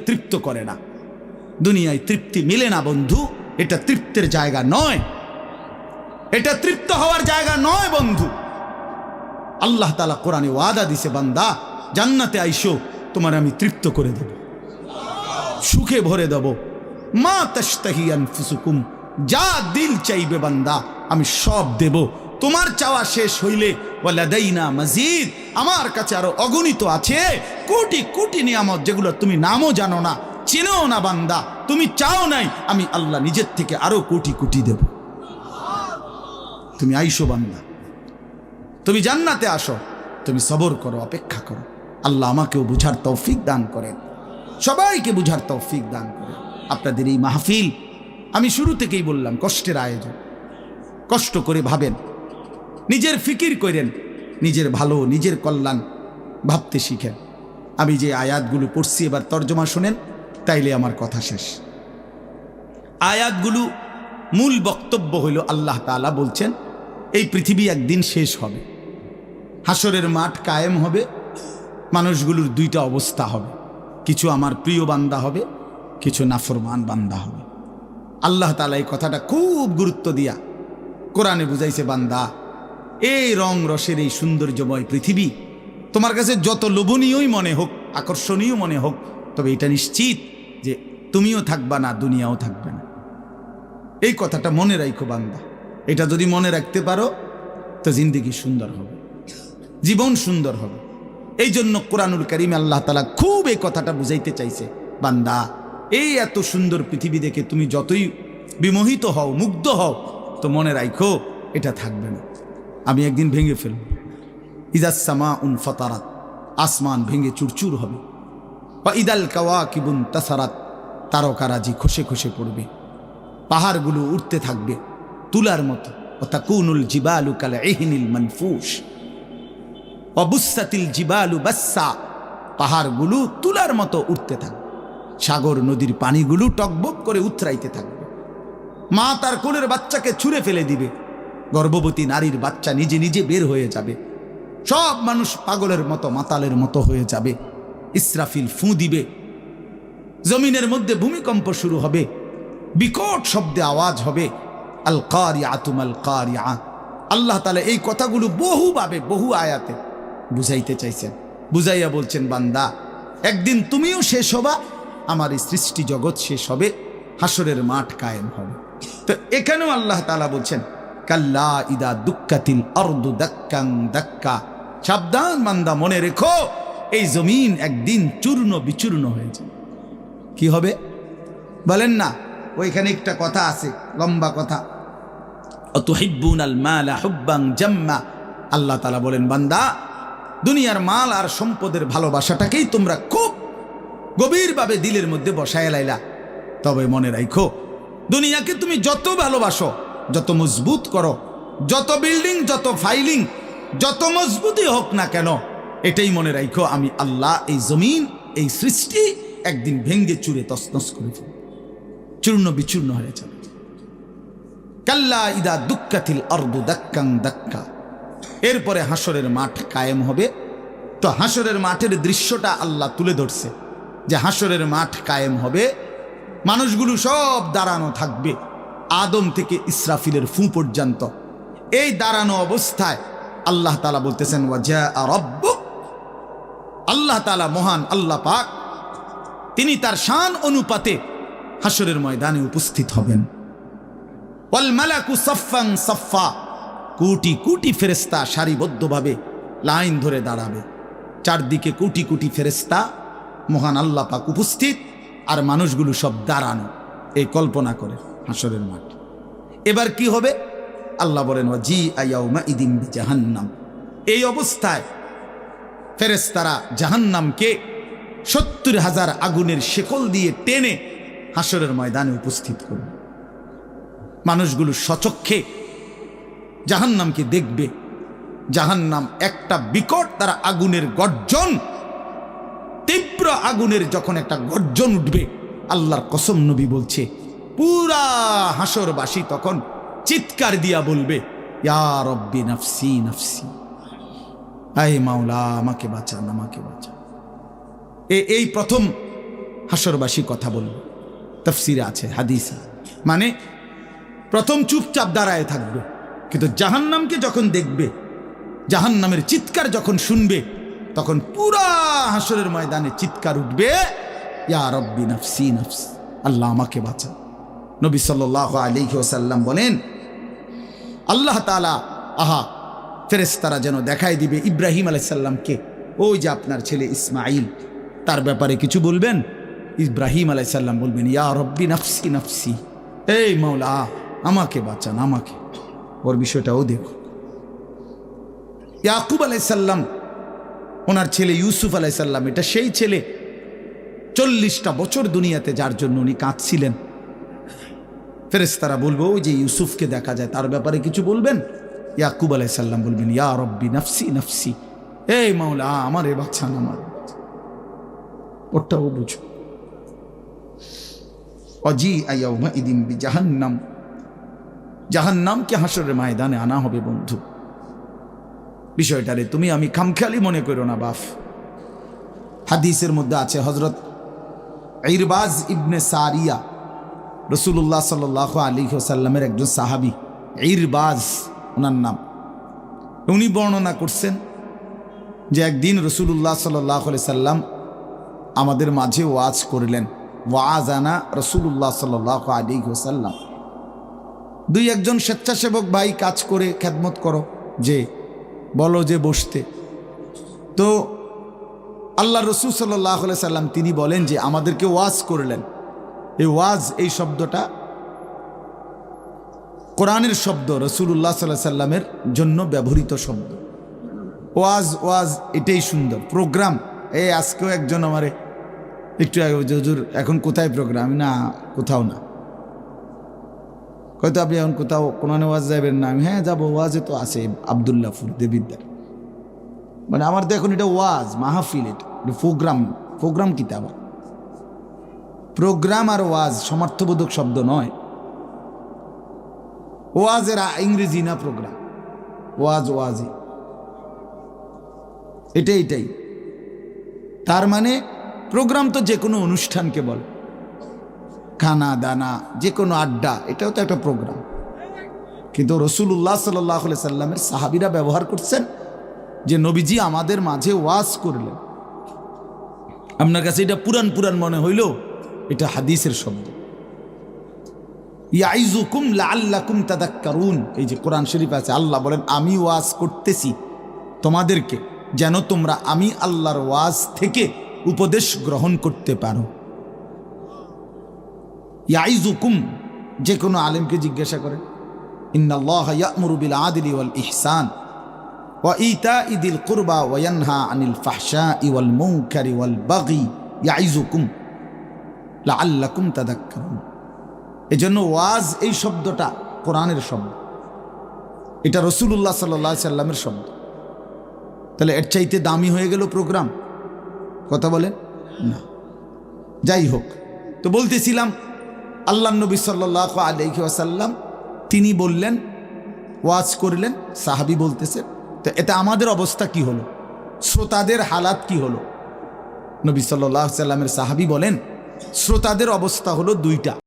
তৃপ্ত করে না, দুনিয়ায় তৃপ্তি মিলে না বন্ধু। এটা তৃপ্তের জায়গা নয়, এটা তৃপ্ত হওয়ার জায়গা নয় বন্ধু। আল্লাহ তাআলা কোরআনে ওয়াদা দিছে, বান্দা জান্নাতে আইসো, তোমার আমি তৃপ্ত করে দেব, সুখে ভরে দেব। মা তাশতাহি আনফুসুকুম, যা দিল চাইবে বান্দা আমি সব দেব। তোমার চাওয়া শেষ হইলে ওয়ালাদাইনা মাজিদ, আমার কাছে আরো অগণিত আছে কোটি কোটি নিয়ামত, যেগুলো তুমি নামও জানো না, চিনেও না বান্দা। তুমি চাও নাই, আমি আল্লাহ নিজের থেকে আরো কোটি কোটি দেব। তুমি আইসো বান্দা, তুমি জান্নাতে আসো, তুমি সবর করো, অপেক্ষা করো। আল্লাহ আমাকেও বুঝার তৌফিক দান করেন, সবাইকে বুঝার তৌফিক দান করেন। আপনাদের এই মাহফিল আমি শুরু থেকেই বললাম কষ্টের আয়োজন। কষ্ট করে ভাবেন, নিজের ফিকির করেন, নিজের ভালো নিজের কল্যাণ ভাবতে শিখেন। আমি যে আয়াতগুলো পড়ছি এবার তর্জমা শোনেন, তাইলে আমার কথা শেষ। আয়াতগুলো মূল বক্তব্য হইল আল্লাহ তাআলা বলছেন এই পৃথিবী একদিন শেষ হবে, হাসরের মাঠ কায়েম হবে, মানুষগুলোর দুইটা অবস্থা হবে, কিছু আমার প্রিয় বান্দা হবে, কিছু নাফরমান বান্দা হবে। আল্লাহ তাআলা এই কথাটা খুব গুরুত্ব দিয়া কোরআনে বুঝাইছে, বান্দা এই রং রসের এই সৌন্দর্যময় পৃথিবী তোমার কাছে যত লোভনীয়ই মনে হোক, আকর্ষণীয় মনে হোক, তবে এটা নিশ্চিত যে তুমিও থাকবা না, দুনিয়াও থাকবে না। এই কথাটা মনে রাখো বান্দা। এটা যদি মনে রাখতে পারো তো জিন্দেগি সুন্দর হবে, জীবন সুন্দর হবে। এই জন্য কোরআনুল কারীমে আল্লাহ তাআলা খুব এই কথাটা বুঝাইতে চাইছে, বান্দা এই এত সুন্দর পৃথিবী দেখে তুমি যতই বিমোহিত হও, মুগ্ধ হও, তো মনে রাখো এটা থাকবে না, আমি একদিন ভেঙে ফেলব। ইদাস সামাউন ফাতারাত, আসমান ভেঙে চুরচুর হবে। বা ইদাল কাওয়াকিবুন তাসারাত, তারকারাজি খসে খসে পড়বে, পাহাড়গুলো উঠতে থাকবে তুলার মতো। ও তাকুনুল জিবালু কাল ইহনিল মানফুস, অবুসাতিল জিবালু বাসসা, পাহাড়গুলো তুলার মতো উঠতে থাকবে, সাগর নদীর পানিগুলো টকবক করে উথরাইতে থাকবে। মা তার কোলের বাচ্চাকে ছুঁড়ে ফেলে দিবে, গর্ভবতী নারীর বাচ্চা নিজে নিজে বের হয়ে যাবে, সব মানুষ পাগলের মতো মাতালের মতো হয়ে যাবে। ইসরাফিল ফু দিবে, জমিনের মধ্যে ভূমিকম্প শুরু হবে, বিকট শব্দে আওয়াজ হবে। আল কারিআতু মাল কারিআ। আল্লাহ তাআলা এই কথাগুলো বহুভাবে বহু আয়াতে বুঝাইতে চাইছেন, বুঝাইয়া বলছেন, বান্দা একদিন তুমিও শেষ হবা, আমার এই সৃষ্টি জগৎ শেষ হবে, হাসরের মাঠ কায়েম হবে। তো এখানেও আল্লাহ তাআলা বলছেন, কাল্লা ইদা দুক্কাতিল আরদু দাক্কাং দাক্কা, সাবধান বান্দা, মনে রেখো এই জমিন একদিন চূর্ণ বিচূর্ণ হয়ে যাবে। কি হবে বলেন না? ওইখানে একটা কথা আছে, লম্বা কথা, অতুহিব্বুনাল মালা হুব্বান জাম্মা। আল্লাহ তাআলা বলেন, বান্দা দুনিয়ার মাল আর সম্পদের ভালোবাসাটাকেই তোমরা খুব গভীরভাবে দিলের মধ্যে বসায় লাইলা। তবে মনে রাখো, দুনিয়াকে তুমি যত ভালোবাসো, যত মজবুত করো, যত বিল্ডিং, যত ফাইলিং, যত মজবুতই হোক না কেন, এটাই মনে রাখো আমি আল্লাহ এই জমিন, এই সৃষ্টি একদিন ভেঙ্গে চুরে তছনছ করে ফেলব, চূর্ণ বিচূর্ণ হয়ে যাবে। কাল্লা ইদা দুক্কাতিল আরদু দাক্কাং দাক্কা। এরপরে হাসরের মাঠ কায়েম হবে। তো হাসরের মাঠের দৃশ্যটা আল্লাহ তুলে ধরছে যে হাসরের মাঠ কায়েম হবে, মানুষগুলো সব দাঁড়ানো থাকবে, আদম থেকে ইসরাফিলের ফু পর্যন্ত। এই দাঁড়ানো অবস্থায় আল্লাহ তাআলা বলতেছেন, ওয়াজা রাব্বুক, আল্লাহ তাআলা মহান আল্লাহ পাক, তিনি তার শান অনুপাতে হাসরের ময়দানে উপস্থিত হবেন। ওয়াল মালাকু সাফফান সাফফা, কোটি কোটি ফেরেশতা সারিবদ্ধভাবে লাইন ধরে দাঁড়াবে, চারদিকে কোটি কোটি ফেরেশতা, মহান আল্লাহ পাক উপস্থিত, আর মানুষগুলো সব দাঁড়ানো। এই কল্পনা করে হাসরের মাঠ। এবার কি হবে? আল্লাহ বলেন, ওয়াজিআ ইয়াউমাইদিন বিজাহান্নাম। এই অবস্থায় ফেরেশতারা জাহান্নামকে ৭০,০০০ আগুনের শেকল দিয়ে টেনে হাসরের ময়দানে উপস্থিত করবে। মানুষগুলো সচক্ষে জাহান্নামকে দেখবে। জাহান্নাম একটা বিকট তারা আগুনের গর্জন, তীব্র আগুনের যখন একটা গর্জন উঠবে, আল্লাহর কসম নবী বলছে, পুরা হাসরবাসী তখন চিৎকার দিয়া বলবে, ইয়া রব্বি নাফসি নাফসি, আয় মাওলা আমাকে বাঁচান, আমাকে বাঁচান। এই প্রথম হাসরবাসী কথা বলবে, তাফসিরে আছে, হাদিসে। মানে প্রথম চুপচাপ দাঁড়ায় থাকবে, কিন্তু জাহান্নামকে যখন দেখবে, জাহান্নামের চিৎকার যখন শুনবে, তখন পুরা হাসরের ময়দানে চিৎকার উঠবে, ইয়া রব্বি নাফসি নাফসি, আল্লাহ আমাকে বাঁচা। নবী সাল্লাল্লাহু আলাইহি ওয়াসাল্লাম বলেন, আল্লাহ তাআলা ফেরেশতারা যেন দেখাই দিবে ইব্রাহিম আলাইহিস সালামকে, ওই যে আপনার ছেলে ইসমাঈল, তার ব্যাপারে কিছু বলবেন। ইব্রাহিম আলাইহিস সালাম বলবেন, ইয়া রব্বি নাফসি নাফসি, এই মাওলা আমাকে বাঁচান, আমাকে। ওর বিষয়টাও দেখো। ইয়াকুব আলাইহিস সালাম, ওনার ছেলে ইউসুফ আলাইহিস সালাম, এটা সেই ছেলে 40টা বছর দুনিয়াতে যার জন্য উনি কাঁদছিলেন। ফেরেশতারা বলবো, ওই যে ইউসুফকে দেখা যায়, তার ব্যাপারে কিছু বলবেন। ইয়াকুব আলাইহিস সালাম বলবেন, ইয়া রব্বি নাফসি নাফসি, এই মাওলা আমারে বাঁচান, আমার। ওটাও বুঝো। অজি আয়াউমা ইদিন বিজাহান্নাম, জাহান্নামকে হাসরের ময়দানে আনা হবে বন্ধু। বিষয়টারে তুমি আমি খামখেয়ালি মনে করো না বাপ। হাদিসের মধ্যে আছে, হযরত ইরবাজ ইবনে সারিয়া, রাসূলুল্লাহ সাল্লাল্লাহু আলাইহি ওয়াসাল্লামের একজন সাহাবী, ইরবাজ ওনার নাম। উনি বর্ণনা করছেন যে একদিন রাসূলুল্লাহ সাল্লাল্লাহু আলাইহি সাল্লাম আমাদের মাঝে ওয়াজ করলেন। ওয়াজানা রাসূলুল্লাহ সাল্লাল্লাহু আলাইহি ওয়াসাল্লাম। দুই একজন স্বেচ্ছাসেবক ভাই কাজ করে খেদমত করো, যে বলো যে বসতে। তো আল্লাহ রাসূল সাল্লাল্লাহু আলাইহি সাল্লাম তিনি বলেন যে আমাদেরকে ওয়াজ করলেন। এই ওয়াজ, এই শব্দটা কোরআনের শব্দ, রাসূলুল্লাহ সাল্লাল্লাহু আলাইহি সাল্লামের জন্য ব্যবহৃত শব্দ। ওয়াজ ওয়াজ এটাই সুন্দর। প্রোগ্রাম, এই আজকেও একজন আমারে একটু হুজুর এখন কোথায় প্রোগ্রাম? না, কোথাও না। হয়তো আপনি এখন কোথাও কোরআনে ওয়াজ যাবেন না? আমি হ্যাঁ যাবো, ওয়াজে তো আছে আবদুল্লাহপুর দেবিদ্দার। মানে আমার তো এখন এটা ওয়াজ মাহফিল, এটা প্রোগ্রাম। প্রোগ্রাম কি তা আবার? প্রোগ্রাম আর ওয়াজ সমার্থবোধক শব্দ নয়। ওয়াজের ইংরেজি না প্রোগ্রাম, ওয়াজ ওয়াজি, এটাই। তার মানে প্রোগ্রাম তো যে কোনো অনুষ্ঠানকে বলে, খানা দানা, যে কোনো আড্ডা, এটাও তো একটা প্রোগ্রাম। কিন্তু রাসূলুল্লাহ সাল্লাল্লাহু আলাইহি সাল্লামের সাহাবীরা ব্যবহার করছেন যে নবীজি আমাদের মাঝে ওয়াজ করলেন। আপনার কাছে এটা পুরান পুরান মনে হইল, এটা হাদিসের শব্দ। ইয়াইজুকুম লাআল্লাকুম তাযাক্কারুন, এই যে কোরআন শরীফ আছে, আল্লাহ বলেন আমি ওয়াজ করতেছি তোমাদেরকে যেন তোমরা আমি আল্লাহর ওয়াজ থেকে উপদেশ গ্রহণ করতে পারো। ইয়াইজুকুম, যে কোনো আলেমকে জিজ্ঞাসা করে, ইন্নাল্লাহা ইয়া'মুরু বিল আদলি ওয়াল ইহসান ওয়া ইতাই দিল কুরবা ওয়া ইয়ানহা আনিল ফাহশাই ওয়াল মুনকারি ওয়াল বাগি ইয়াইজুকুম লাআল্লাকুম তাযাক্কারুন। এজন্য ওয়াজ, এই শব্দটা কোরআনের শব্দ, এটা রাসূলুল্লাহ সাল্লাল্লাহু আলাইহি সাল্লামের শব্দ। তাহলে এর চাইতে দামি হয়ে গেল প্রোগ্রাম? কথা বলেন না। যাই হোক, তো বলতেছিলাম আল্লাহ নবী সাল্লাল্লাহু আলাইহি ওয়াসাল্লাম তিনি বললেন, ওয়াজ করলেন, সাহাবী বলতেছেন। তো এটা আমাদের অবস্থা কি হলো, শ্রোতাদের হালাত কি হলো? নবী সাল্লাল্লাহু আলাইহি ওয়াসাল্লামের সাহাবী বলেন শ্রোতাদের অবস্থা হলো দুইটা।